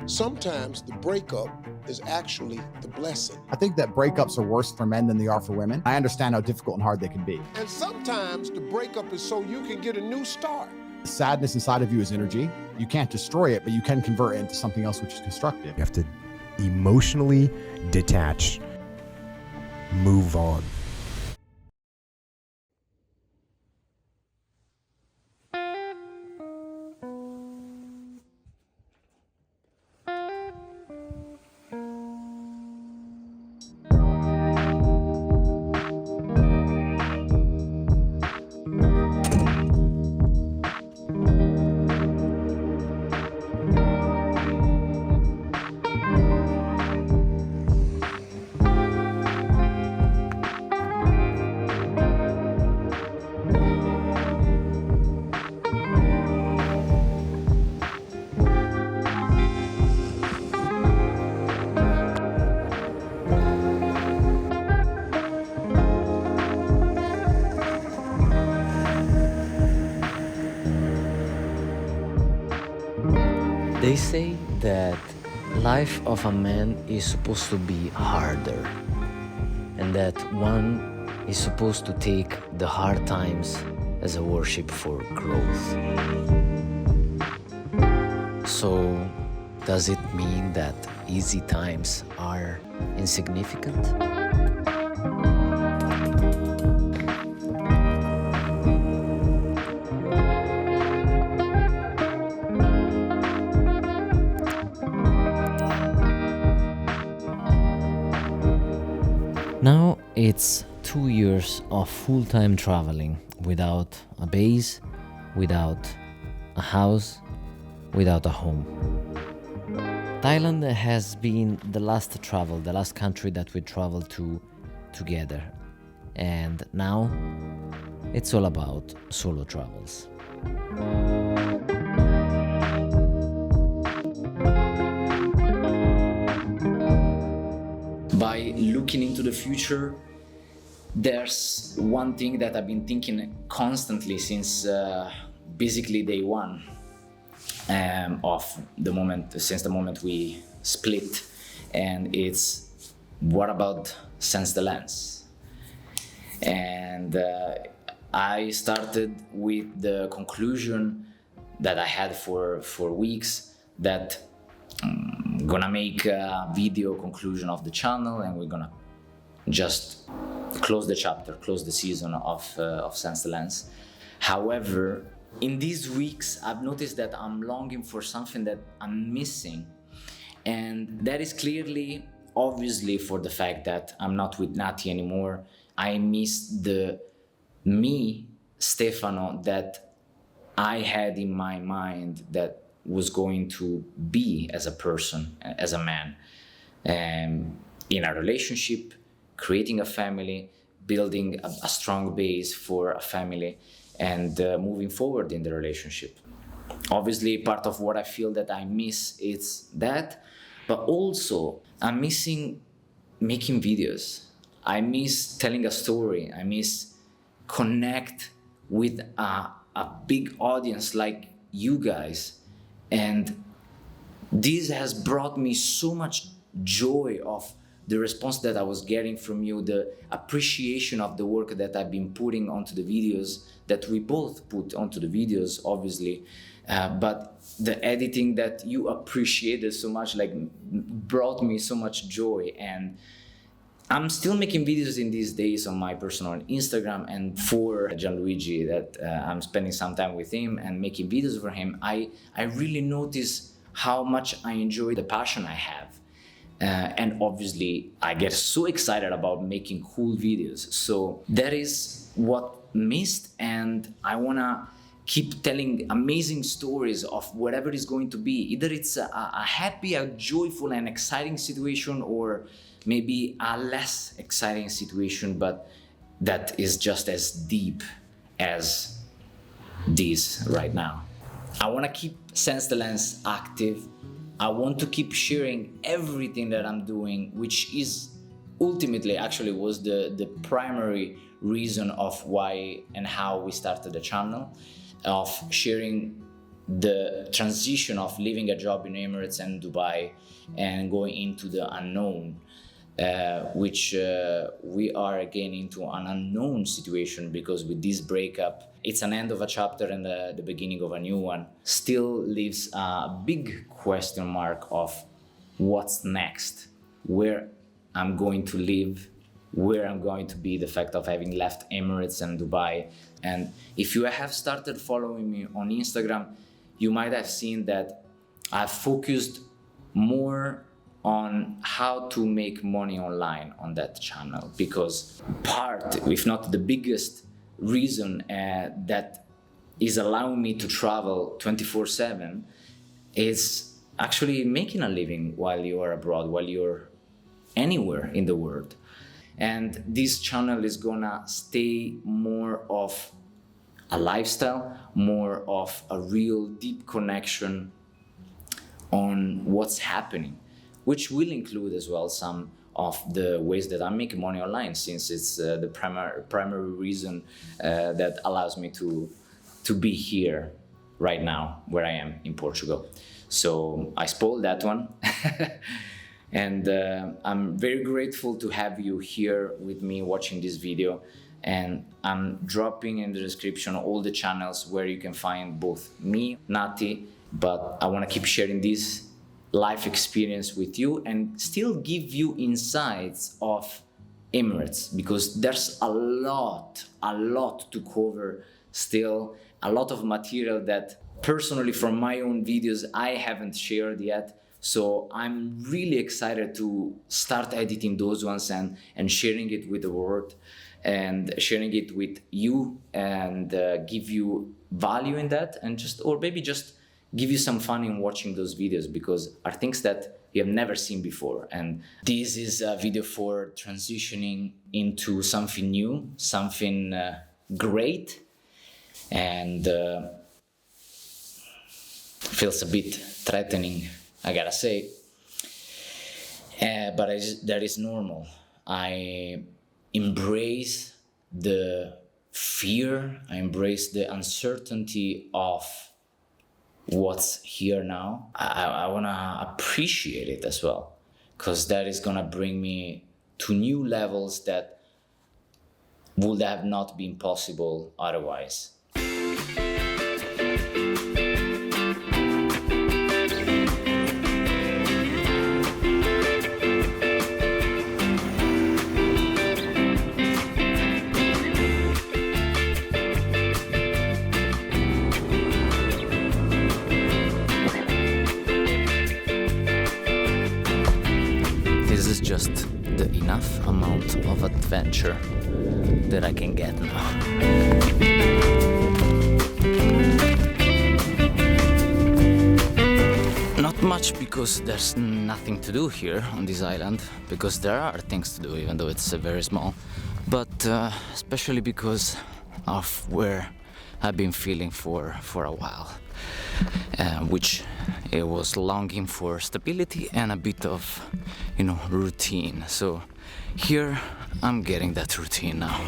Sometimes the breakup is actually the blessing. I think that breakups are worse for men than they are for women. I understand how difficult and hard they can be. And sometimes the breakup is so you can get a new start. The sadness inside of you is energy. You can't destroy it, but you can convert it into something else which is constructive. You have to emotionally detach, move on. They say that life of a man is supposed to be harder, and that one is supposed to take the hard times as a worship for growth. So, does it mean that easy times are insignificant? Now it's 2 years of full-time traveling without a base, without a house, without a home. Thailand has been the last country that we traveled to together. And now it's all about solo travels. By looking into the future, there's one thing that I've been thinking constantly since basically day one since the moment we split, and it's what about Sense the Lens? And I started with the conclusion that I had for weeks that I'm gonna make a video conclusion of the channel, and we're gonna just close the chapter, close the season of Sense the Lens. However, in these weeks, I've noticed that I'm longing for something that I'm missing, and that is clearly, obviously, for the fact that I'm not with Nathalie anymore. I miss the me, Stefano, that I had in my mind that was going to be as a person, as a man, in a relationship, creating a family, building a strong base for a family, and moving forward in the relationship. Obviously, part of what I feel that I miss is that, but also I'm missing making videos. I miss telling a story. I miss connect with a big audience like you guys. And this has brought me so much joy of the response that I was getting from you, the appreciation of the work that I've been putting onto the videos, that we both put onto the videos, obviously, but the editing that you appreciated so much, like, brought me so much joy. And I'm still making videos in these days on my personal Instagram, and for Gianluigi, that I'm spending some time with him and making videos for him, I really notice how much I enjoy the passion I have. And obviously, I get so excited about making cool videos. So that is what missed, and I wanna keep telling amazing stories of whatever is going to be. Either it's a happy, a joyful and exciting situation, or maybe a less exciting situation, but that is just as deep as this right now. I want to keep Sense the Lens active. I want to keep sharing everything that I'm doing, which is ultimately actually was the primary reason of why and how we started the channel, of sharing the transition of leaving a job in Emirates and Dubai and going into the unknown, which we are again into an unknown situation, because with this breakup, it's an end of a chapter and the beginning of a new one. Still leaves a big question mark of what's next, where I'm going to live, where I'm going to be, the fact of having left Emirates and Dubai. And if you have started following me on Instagram, you might have seen that I've focused more on how to make money online on that channel, because part, if not the biggest reason that is allowing me to travel 24/7 is actually making a living while you are abroad, while you're anywhere in the world. And this channel is gonna stay more of a lifestyle, more of a real deep connection on what's happening, which will include as well some of the ways that I'm making money online, since it's the primary reason that allows me to be here right now, where I am in Portugal. So I spoiled that one. And I'm very grateful to have you here with me watching this video. And I'm dropping in the description all the channels where you can find both me, Nati, but I want to keep sharing this life experience with you and still give you insights of Emirates, because there's a lot to cover still, a lot of material that personally from my own videos I haven't shared yet. So I'm really excited to start editing those ones and sharing it with the world and sharing it with you, and give you value in that, and maybe just give you some fun in watching those videos, because are things that you have never seen before. And this is a video for transitioning into something new, something great, and feels a bit threatening, I gotta say, but that is normal. I embrace the fear, I embrace the uncertainty of what's here now. I wanna appreciate it as well, because that is gonna bring me to new levels that would have not been possible otherwise. This is just the enough amount of adventure that I can get now. Not much, because there's nothing to do here on this island, because there are things to do even though it's very small, but especially because of where I've been feeling for a while, which it was longing for stability and a bit of, routine. So here I'm getting that routine now.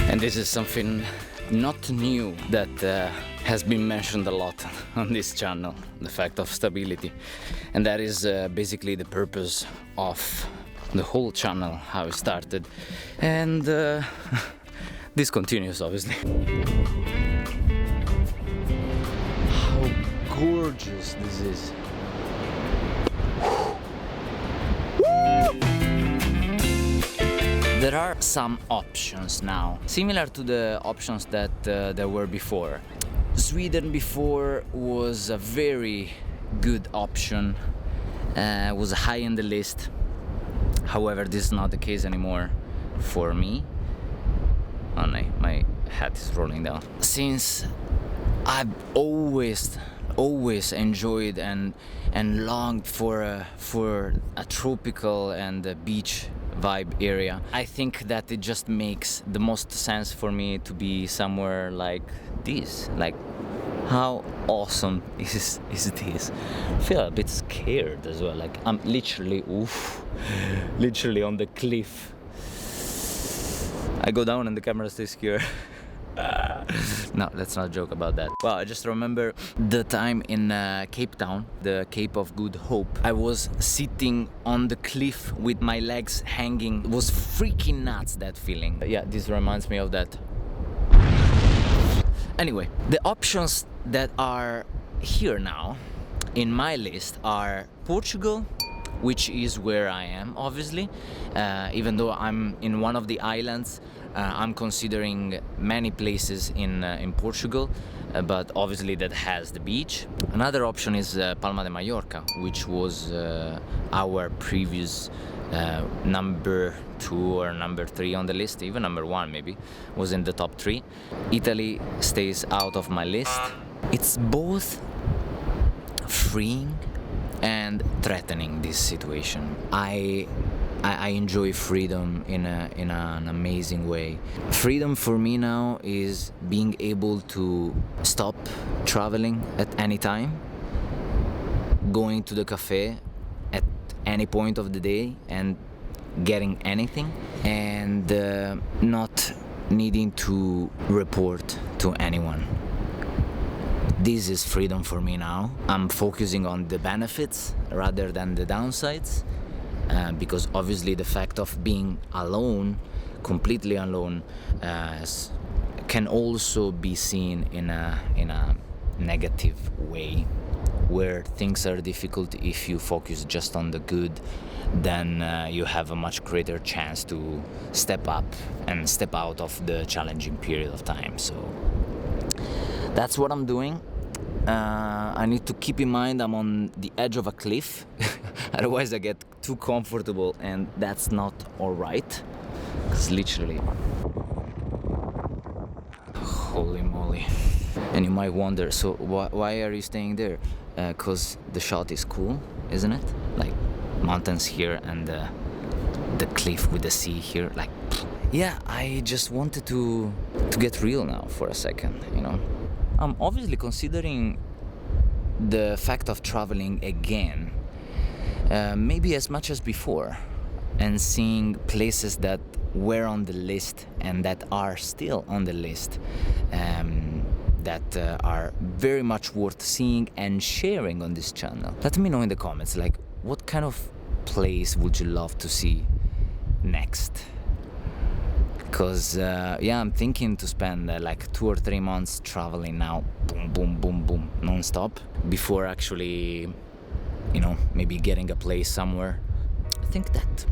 And this is something not new that has been mentioned a lot on this channel, the fact of stability. And that is basically the purpose of the whole channel, how it started. And this continues, obviously. How gorgeous this is. There are some options now, similar to the options that there were before. Sweden before was a very good option, was high in the list. However, this is not the case anymore for me. Oh no, my hat is rolling down. Since I've always enjoyed and longed for a tropical and a beach vibe area, I think that it just makes the most sense for me to be somewhere like this. Like, how awesome is this? I feel a bit scared as well. Like, I'm literally on the cliff. I go down and the camera stays here. No, let's not joke about that. Well, I just remember the time in Cape Town, the Cape of Good Hope. I was sitting on the cliff with my legs hanging. It was freaking nuts, that feeling. Yeah, this reminds me of that. Anyway, the options that are here now in my list are Portugal, which is where I am, obviously. Even though I'm in one of the islands, I'm considering many places in Portugal, but obviously that has the beach. Another option is Palma de Mallorca, which was our previous number 2 or number 3 on the list, even number 1 maybe, was in the top 3. Italy stays out of my list. It's both freeing and threatening, this situation. I enjoy freedom in an amazing way. Freedom for me now is being able to stop traveling at any time, going to the cafe at any point of the day and getting anything, and not needing to report to anyone. This is freedom for me now. I'm focusing on the benefits rather than the downsides, because obviously the fact of being alone, completely alone, can also be seen in a negative way, where things are difficult. If you focus just on the good, then you have a much greater chance to step up and step out of the challenging period of time. So that's what I'm doing. I need to keep in mind I'm on the edge of a cliff, otherwise I get too comfortable, and that's not alright. Because literally, holy moly. And you might wonder, so why are you staying there? Because the shot is cool, isn't it? Like mountains here and the cliff with the sea here. Like, yeah, I just wanted to get real now for a second, you know. I'm obviously considering the fact of traveling again, maybe as much as before, and seeing places that were on the list and that are still on the list, that are very much worth seeing and sharing on this channel. Let me know in the comments, like, what kind of place would you love to see next? Because yeah, I'm thinking to spend like 2 or 3 months traveling now, boom, boom, boom, boom, non-stop, before actually, you know, maybe getting a place somewhere. I think that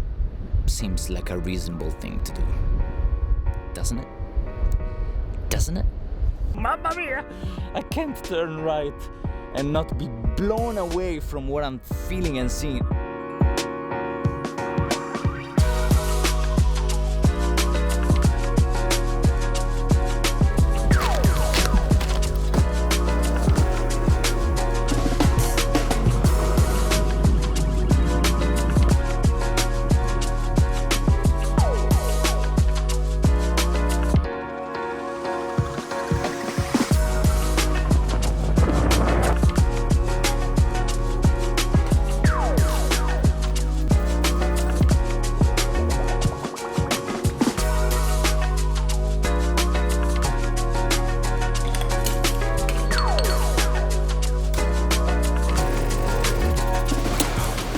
seems like a reasonable thing to do, doesn't it? Doesn't it? Mamma mia! I can't turn right and not be blown away from what I'm feeling and seeing.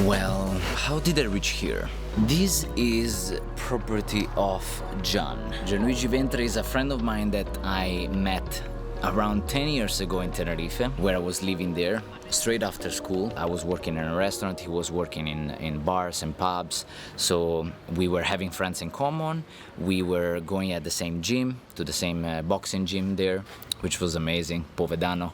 Well, how did I reach here? This is property of Gian. Gianluigi Ventre is a friend of mine that I met around 10 years ago in Tenerife, where I was living there. Straight after school, I was working in a restaurant, he was working in bars and pubs, so we were having friends in common. We were going at the same gym, to the same boxing gym there, which was amazing, Povedano.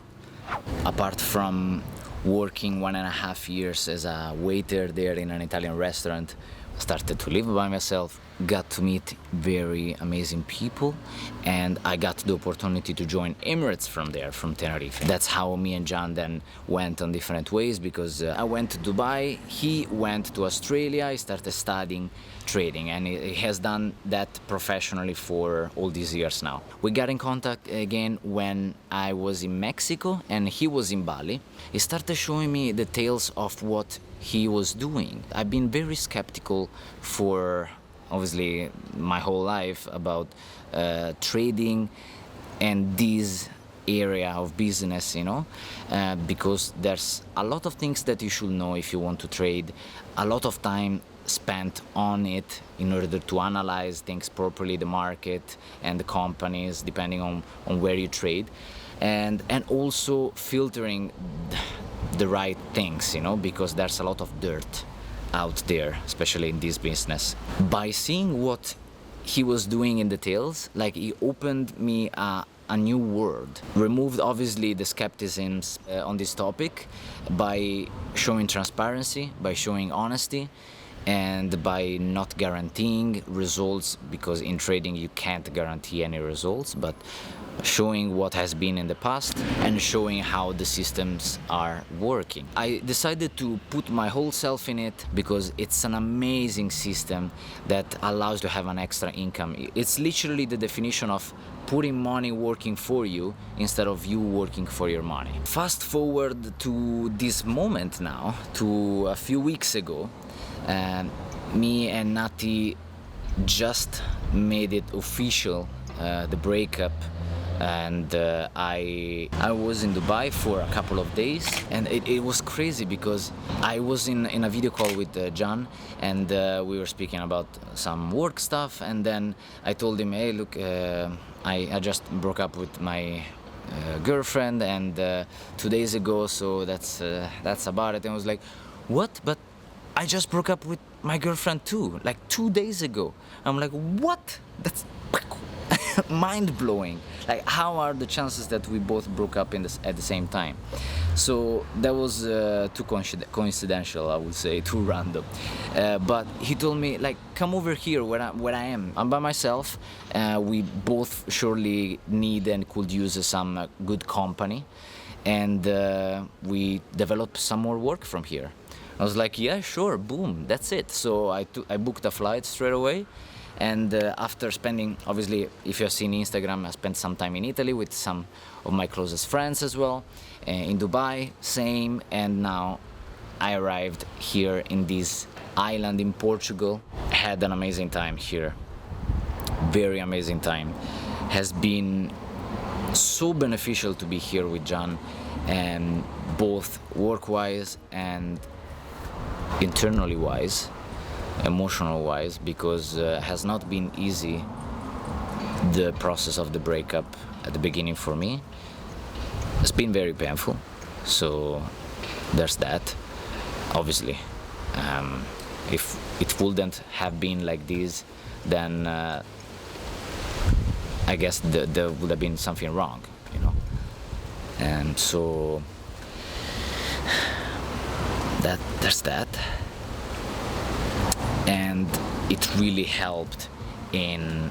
Apart from working 1.5 years as a waiter there in an Italian restaurant, started to live by myself, got to meet very amazing people, and I got the opportunity to join Emirates from there, from Tenerife. That's how me and Gian then went on different ways, because I went to Dubai, he went to Australia, he started studying trading, and he has done that professionally for all these years now. We got in contact again when I was in Mexico and he was in Bali. He started showing me the details of what he was doing. I've been very skeptical for obviously my whole life about trading and this area of business, because there's a lot of things that you should know if you want to trade, a lot of time spent on it in order to analyze things properly, the market and the companies, depending on where you trade, and also filtering the right things, because there's a lot of dirt out there, especially in this business. By seeing what he was doing in details, like, he opened me a new world, removed obviously the skepticism on this topic by showing transparency, by showing honesty, and by not guaranteeing results, because in trading you can't guarantee any results, but showing what has been in the past and showing how the systems are working. I decided to put my whole self in it because it's an amazing system that allows you to have an extra income. It's literally the definition of putting money working for you instead of you working for your money. Fast forward to this moment now, to a few weeks ago, me and Nathalie just made it official, the breakup, and I was in Dubai for a couple of days, and it was crazy because I was in a video call with John, and we were speaking about some work stuff, and then I told him, hey, look, I just broke up with my girlfriend, and 2 days ago, so that's about it. And I was like, what? But I just broke up with my girlfriend too, like 2 days ago. I'm like, what? That's mind-blowing. Like, how are the chances that we both broke up at the same time? So that was too coincidental, I would say, too random. But he told me, like, come over here where I am. I'm by myself. We both surely need and could use some good company, and we developed some more work from here. I was like, yeah, sure, boom, that's it. So I booked a flight straight away. And after spending, obviously, if you've seen Instagram, I spent some time in Italy with some of my closest friends as well. In Dubai, same. And now I arrived here in this island in Portugal. Had an amazing time here. Very amazing time. Has been so beneficial to be here with John, and both work-wise and internally wise, emotional wise, because has not been easy, the process of the breakup at the beginning for me. It's been very painful, so there's that. Obviously, if it wouldn't have been like this, then I guess there would have been something wrong, and so there's that. And it really helped in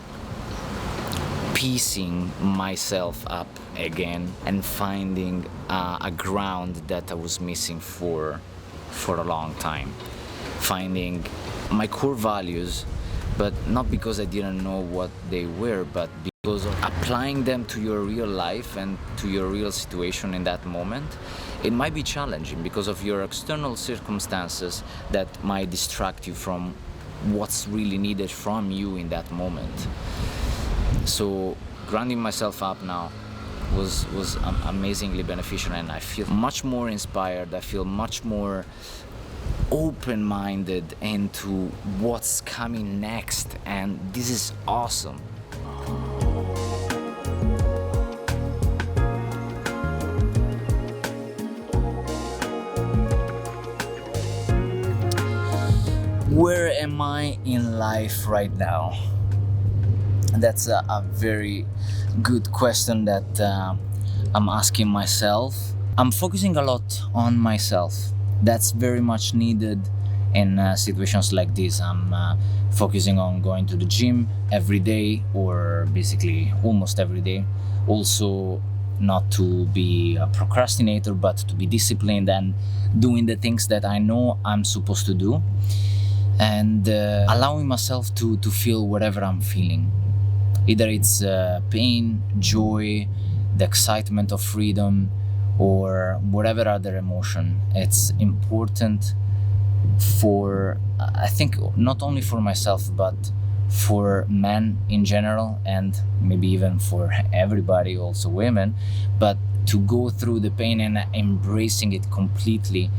piecing myself up again and finding a ground that I was missing for a long time. Finding my core values, but not because I didn't know what they were, but because of applying them to your real life and to your real situation in that moment. It might be challenging because of your external circumstances that might distract you from what's really needed from you in that moment. So grounding myself up now was amazingly beneficial, and I feel much more inspired. I feel much more open-minded into what's coming next, and this is awesome. Where am I in life right now? That's a very good question that I'm asking myself. I'm focusing a lot on myself. That's very much needed in situations like this. I'm focusing on going to the gym every day, or basically almost every day. Also, not to be a procrastinator, but to be disciplined and doing the things that I know I'm supposed to do. And allowing myself to feel whatever I'm feeling. Either it's pain, joy, the excitement of freedom, or whatever other emotion. It's important for, I think, not only for myself, but for men in general, and maybe even for everybody, also women, but to go through the pain and embracing it completely,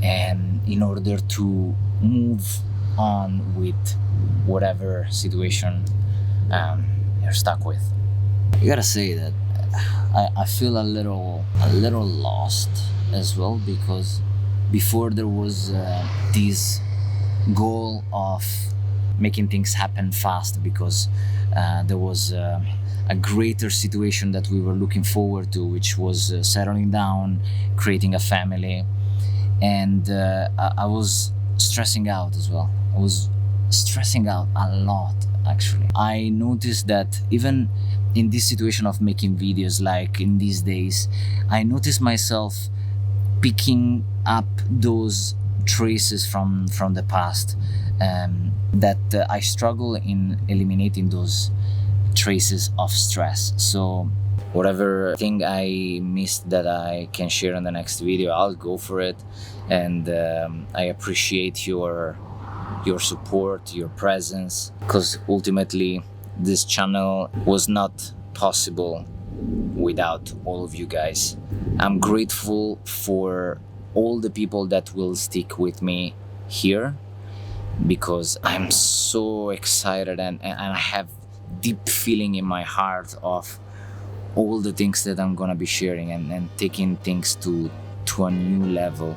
and in order to move on with whatever situation you're stuck with. I gotta say that I feel a little lost as well, because before there was this goal of making things happen fast, because there was a greater situation that we were looking forward to, which was settling down, creating a family, and I was stressing out as well. I was stressing out a lot, actually. I noticed that even in this situation of making videos, like in these days, I noticed myself picking up those traces from the past, that I struggle in eliminating those traces of stress. So whatever thing I missed that I can share in the next video, I'll go for it. And I appreciate your support, your presence, because ultimately this channel was not possible without all of you guys. I'm grateful for all the people that will stick with me here, because I'm so excited and I have deep feeling in my heart of all the things that I'm gonna be sharing and taking things to a new level.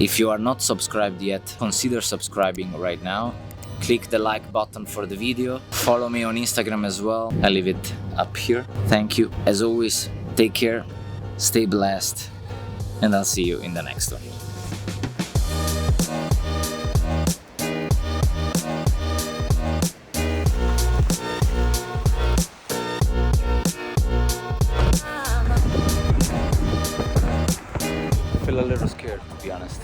If you are not subscribed yet, consider subscribing right now. Click the like button for the video. Follow me on Instagram as well. I leave it up here. Thank you. As always, take care, stay blessed, and I'll see you in the next one. I feel a little scared, to be honest.